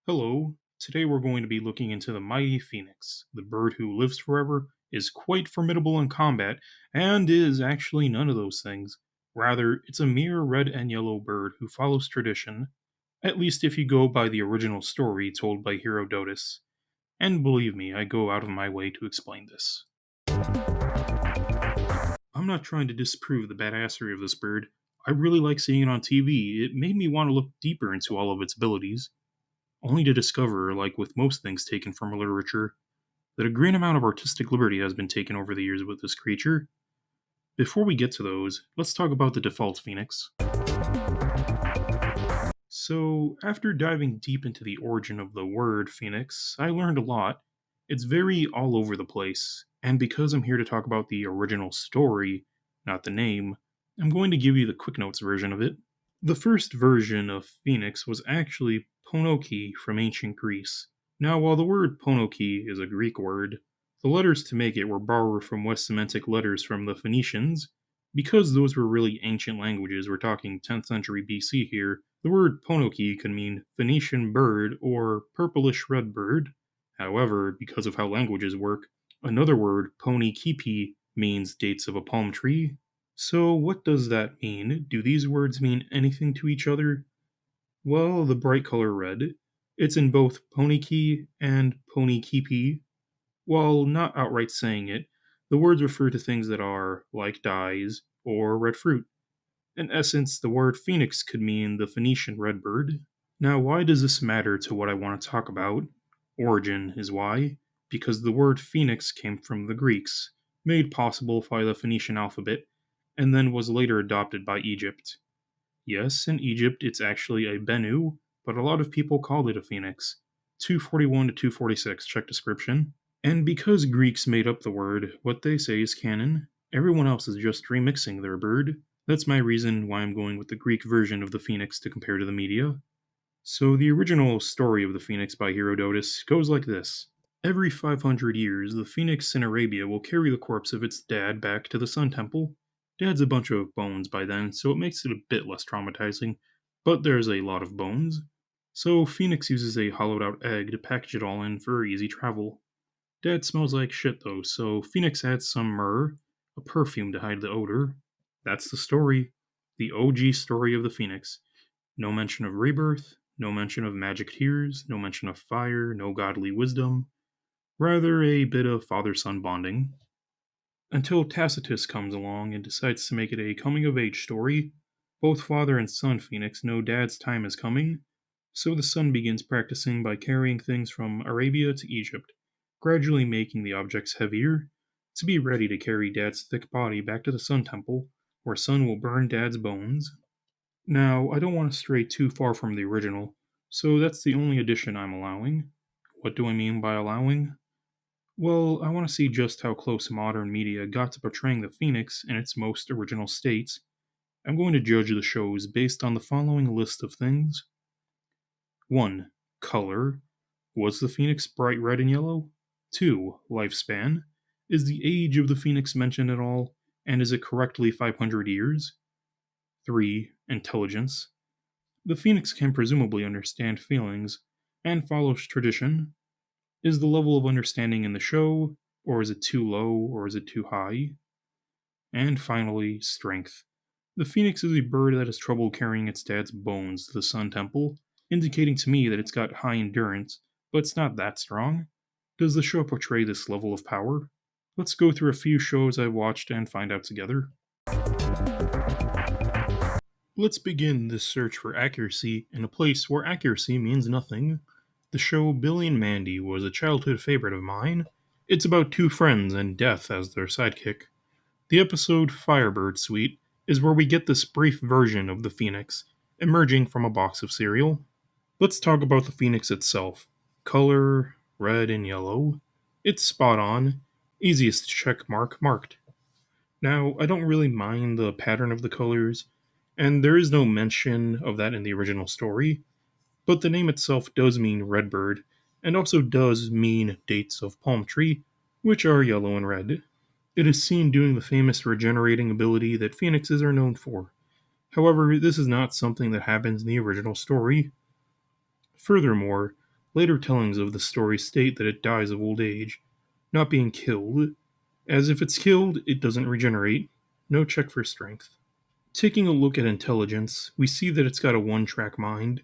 Hello, today we're going to be looking into the mighty phoenix. The bird who lives forever, is quite formidable in combat, and is actually none of those things. Rather, it's a mere red and yellow bird who follows tradition, at least if you go by the original story told by Herodotus. And believe me, I go out of my way to explain this. I'm not trying to disprove the badassery of this bird. I really like seeing it on TV. It made me want to look deeper into all of its abilities only to discover, like with most things taken from literature, that a great amount of artistic liberty has been taken over the years with this creature. Before we get to those, let's talk about the default phoenix. So, after diving deep into the origin of the word phoenix, I learned a lot. It's very all over the place, and because I'm here to talk about the original story, not the name, I'm going to give you the Quick Notes version of it. The first version of Phoenix was actually Ponoki from ancient Greece. Now, while the word Ponoki is a Greek word, the letters to make it were borrowed from West Semitic letters from the Phoenicians. Because those were really ancient languages, we're talking 10th century BC here, the word Ponoki could mean Phoenician bird or purplish red bird. However, because of how languages work, another word, Ponikipi, means dates of a palm tree. So, what does that mean? Do these words mean anything to each other? Well, the bright color red. It's in both Poniki and Ponikipi. While not outright saying it, the words refer to things that are like dyes or red fruit. In essence, the word phoenix could mean the Phoenician redbird. Now, why does this matter to what I want to talk about? Origin is why. Because the word phoenix came from the Greeks, made possible by the Phoenician alphabet, and then was later adopted by Egypt. Yes, in Egypt it's actually a Bennu, but a lot of people called it a phoenix. 241 to 246, check description. And because Greeks made up the word, what they say is canon. Everyone else is just remixing their bird. That's my reason why I'm going with the Greek version of the phoenix to compare to the media. So, the original story of the phoenix by Herodotus goes like this. Every 500 years, the phoenix in Arabia will carry the corpse of its dad back to the Sun Temple. Dad's a bunch of bones by then, so it makes it a bit less traumatizing, but there's a lot of bones. So, Phoenix uses a hollowed out egg to package it all in for easy travel. Dad smells like shit though, so Phoenix adds some myrrh, a perfume to hide the odor. That's the story. The OG story of the Phoenix. No mention of rebirth, no mention of magic tears, no mention of fire, no godly wisdom. Rather, a bit of father son bonding. Until Tacitus comes along and decides to make it a coming of age story. Both father and son Phoenix know dad's time is coming, so the son begins practicing by carrying things from Arabia to Egypt, gradually making the objects heavier, to be ready to carry dad's thick body back to the Sun Temple, where Sun will burn dad's bones. Now, I don't want to stray too far from the original, so that's the only addition I'm allowing. What do I mean by allowing? Well, I want to see just how close modern media got to portraying the Phoenix in its most original states. I'm going to judge the shows based on the following list of things. 1. Color. Was the Phoenix bright red and yellow? 2. Lifespan. Is the age of the Phoenix mentioned at all, and is it correctly 500 years? 3. Intelligence. The Phoenix can presumably understand feelings and follows tradition. Is the level of understanding in the show, or is it too low, or is it too high? And finally, strength. The Phoenix is a bird that has trouble carrying its dad's bones to the Sun Temple, indicating to me that it's got high endurance, but it's not that strong. Does the show portray this level of power? Let's go through a few shows I've watched and find out together. Let's begin this search for accuracy in a place where accuracy means nothing. The show Billy and Mandy was a childhood favorite of mine. It's about two friends and death as their sidekick. The episode Firebird Suite is where we get this brief version of the Phoenix, emerging from a box of cereal. Let's talk about the Phoenix itself. Color, red and yellow. It's spot on. Easiest check mark marked. Now, I don't really mind the pattern of the colors, and there is no mention of that in the original story, but the name itself does mean redbird, and also does mean dates of palm tree, which are yellow and red. It is seen doing the famous regenerating ability that phoenixes are known for. However, this is not something that happens in the original story. Furthermore, Later tellings of the story state that it dies of old age, not being killed, as if it's killed, it doesn't regenerate. No check for strength. Taking a look at intelligence, we see that it's got a one track mind,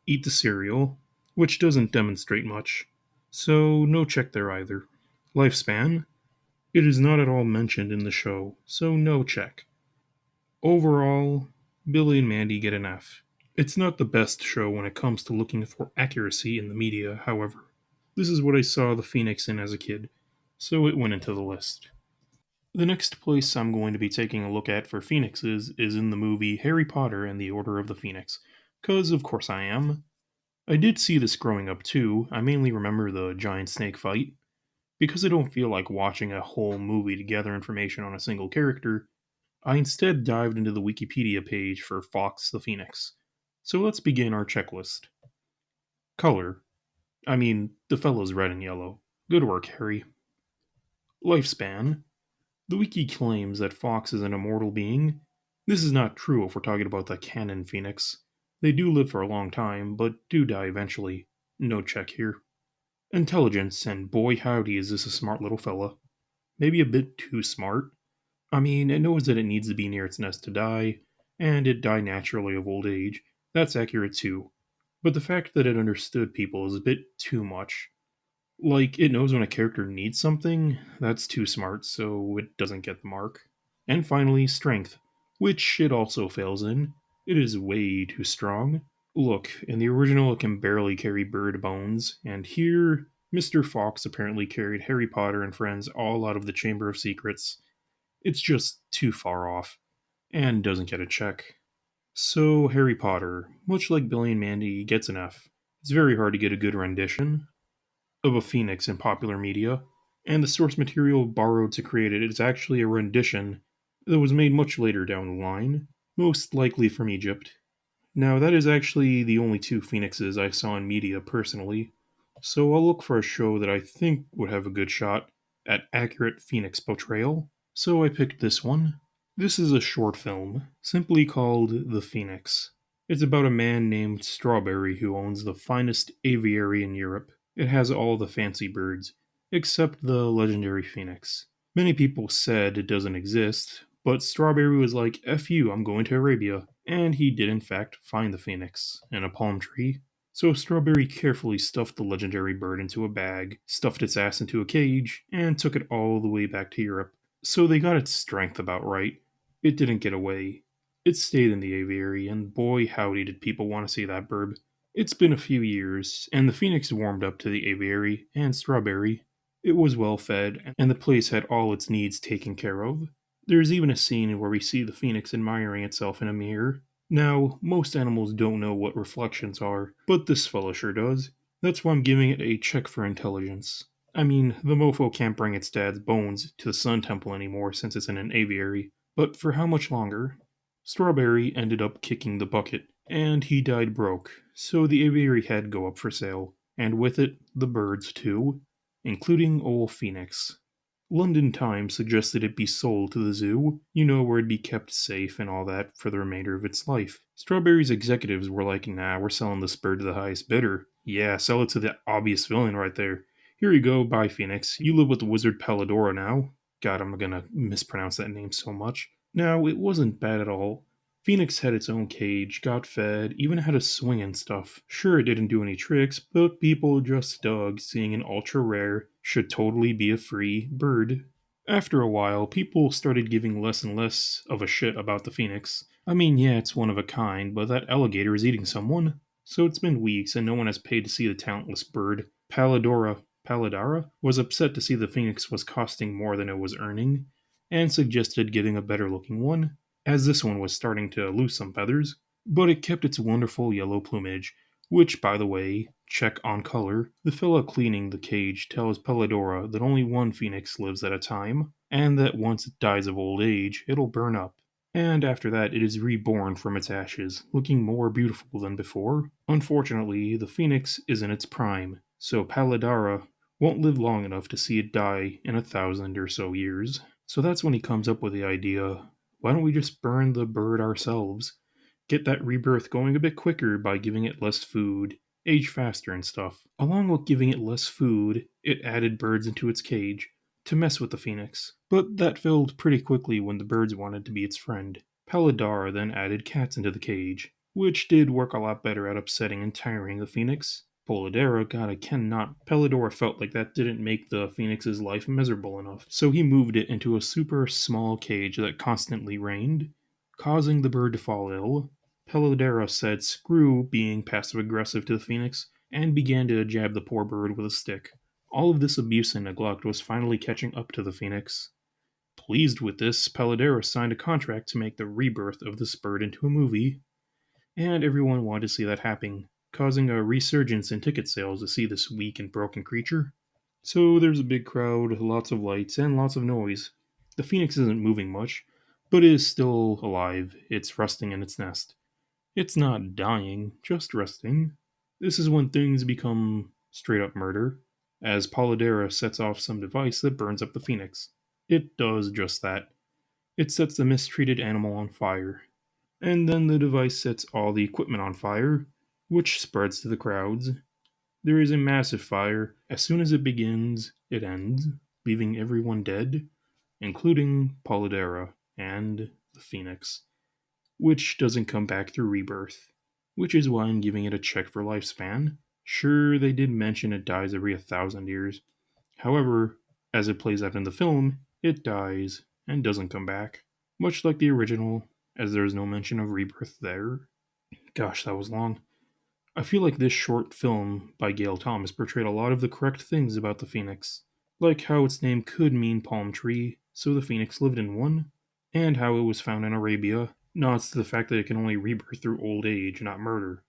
eat the cereal, which doesn't demonstrate much. So, no check there either. Lifespan, it is not at all mentioned in the show, so no check. Overall, Billy and Mandy get an F. It's not the best show when it comes to looking for accuracy in the media, however. This is what I saw the Phoenix in as a kid, so it went into the list. The next place I'm going to be taking a look at for phoenixes is in the movie Harry Potter and the Order of the Phoenix, because of course I am. I did see this growing up too. I mainly remember the giant snake fight. Because I don't feel like watching a whole movie to gather information on a single character, I instead dived into the Wikipedia page for Fox the Phoenix. So let's begin our checklist. Color. I mean, the fellow's red and yellow. Good work, Harry. Lifespan. The wiki claims that Fox is an immortal being. This is not true if we're talking about the canon Phoenix. They do live for a long time, but do die eventually. No check here. Intelligence, and boy howdy is this a smart little fella. Maybe a bit too smart. I mean, it knows that it needs to be near its nest to die, and it died naturally of old age. That's accurate too. But the fact that it understood people is a bit too much. Like, it knows when a character needs something, that's too smart, so it doesn't get the mark. And finally, strength, which it also fails in. It is way too strong. Look, in the original, it can barely carry bird bones, and here, Mr. Fox apparently carried Harry Potter and friends all out of the Chamber of Secrets. It's just too far off, and doesn't get a check. So, Harry Potter, much like Billy and Mandy, gets an F. It's very hard to get a good rendition of a phoenix in popular media, and the source material borrowed to create it is actually a rendition that was made much later down the line, most likely from Egypt. Now, that is actually the only two phoenixes I saw in media personally, so I'll look for a show that I think would have a good shot at accurate phoenix portrayal. So I picked this one. This is a short film, simply called The Phoenix. It's about a man named Strawberry who owns the finest aviary in Europe. It has all the fancy birds, except the legendary phoenix. Many people said it doesn't exist, but Strawberry was like, F you, I'm going to Arabia. And he did, in fact, find the phoenix in a palm tree. So Strawberry carefully stuffed the legendary bird into a bag, stuffed its ass into a cage, and took it all the way back to Europe. So they got its strength about right. It didn't get away. It stayed in the aviary, and boy howdy did people want to see that bird. It's been a few years, and the phoenix warmed up to the aviary and Strawberry. It was well fed, and the place had all its needs taken care of. There's even a scene where we see the phoenix admiring itself in a mirror. Now, most animals don't know what reflections are, but this fella sure does. That's why I'm giving it a check for intelligence. I mean, the mofo can't bring its dad's bones to the Sun Temple anymore since it's in an aviary. But for how much longer? Strawberry ended up kicking the bucket, and he died broke, so the aviary had to go up for sale, and with it, the birds too, including old Phoenix. London Times suggested it be sold to the zoo, where it'd be kept safe and all that for the remainder of its life. Strawberry's executives were like, nah, we're selling this bird to the highest bidder. Yeah, sell it to the obvious villain right there. Here you go, bye Phoenix. You live with the wizard Palladora now. God, I'm gonna mispronounce that name so much. Now, it wasn't bad at all. Phoenix had its own cage, got fed, even had a swing and stuff. Sure, it didn't do any tricks, but people just dug seeing an ultra rare, should totally be a free bird. After a while, people started giving less and less of a shit about the Phoenix. I mean, yeah, it's one of a kind, but that alligator is eating someone. So it's been weeks and no one has paid to see the talentless bird. Palladara was upset to see the Phoenix was costing more than it was earning, and suggested getting a better looking one, as this one was starting to lose some feathers, but it kept its wonderful yellow plumage, which, by the way, check on color. The fella cleaning the cage tells Pelladora that only one phoenix lives at a time, and that once it dies of old age, it'll burn up. And after that, it is reborn from its ashes, looking more beautiful than before. Unfortunately, the phoenix is in its prime, so Palladara won't live long enough to see it die in 1,000 or so years. So that's when he comes up with the idea, why don't we just burn the bird ourselves? Get that rebirth going a bit quicker by giving it less food age faster and stuff. Along with giving it less food, it added birds into its cage to mess with the phoenix. But that failed pretty quickly when the birds wanted to be its friend. Palladara then added cats into the cage, which did work a lot better at upsetting and tiring the phoenix. Polidera, God, I cannot. Palladora felt like that didn't make the phoenix's life miserable enough, so he moved it into a super small cage that constantly rained, causing the bird to fall ill. Palladera said screw being passive aggressive to the phoenix and began to jab the poor bird with a stick. All of this abuse and neglect was finally catching up to the phoenix. Pleased with this, Palladera signed a contract to make the rebirth of this bird into a movie, and everyone wanted to see that happen, causing a resurgence in ticket sales to see this weak and broken creature. So there's a big crowd, lots of lights, and lots of noise. The phoenix isn't moving much, but it is still alive. It's resting in its nest. It's not dying, just resting. This is when things become straight up murder, as Polidera sets off some device that burns up the phoenix. It does just that. It sets the mistreated animal on fire. And then the device sets all the equipment on fire, which spreads to the crowds. There is a massive fire. As soon as it begins, it ends, leaving everyone dead, including Polidera and the phoenix, which doesn't come back through rebirth, which is why I'm giving it a check for lifespan. Sure, they did mention it dies every 1,000 years. However, as it plays out in the film, it dies and doesn't come back, much like the original, as there is no mention of rebirth there. Gosh, that was long. I feel like this short film by Gail Thomas portrayed a lot of the correct things about the phoenix, like how its name could mean palm tree, so the phoenix lived in one, and how it was found in Arabia, nods to the fact that it can only rebirth through old age, not murder.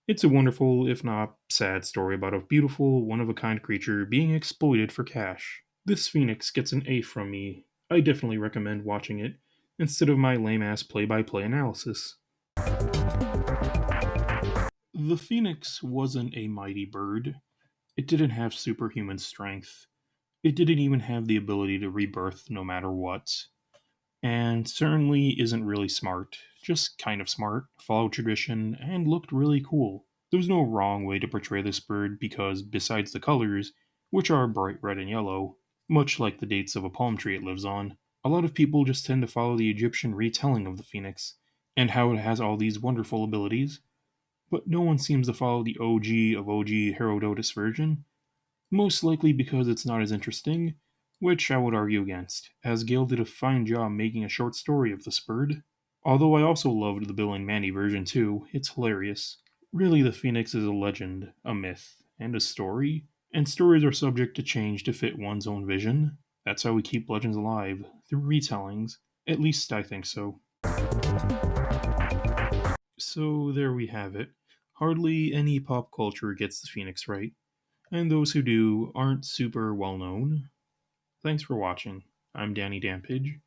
It's a wonderful, if not sad, story about a beautiful, one of a kind creature being exploited for cash. This phoenix gets an A from me. I definitely recommend watching it, instead of my lame ass play by play analysis. The phoenix wasn't a mighty bird. It didn't have superhuman strength. It didn't even have the ability to rebirth no matter what. And certainly isn't really smart. Just kind of smart, followed tradition, and looked really cool. There's no wrong way to portray this bird because, besides the colors, which are bright red and yellow, much like the dates of a palm tree it lives on, a lot of people just tend to follow the Egyptian retelling of the phoenix, and how it has all these wonderful abilities, but no one seems to follow the OG of OG Herodotus version, most likely because it's not as interesting, which I would argue against, as Gale did a fine job making a short story of this bird. Although I also loved the Bill and Manny version too, it's hilarious. Really, the Phoenix is a legend, a myth, and a story, and stories are subject to change to fit one's own vision. That's how we keep legends alive, through retellings. At least I think so. So there we have it. Hardly any pop culture gets the Phoenix right, and those who do aren't super well known. Thanks for watching. I'm Danny Dampige.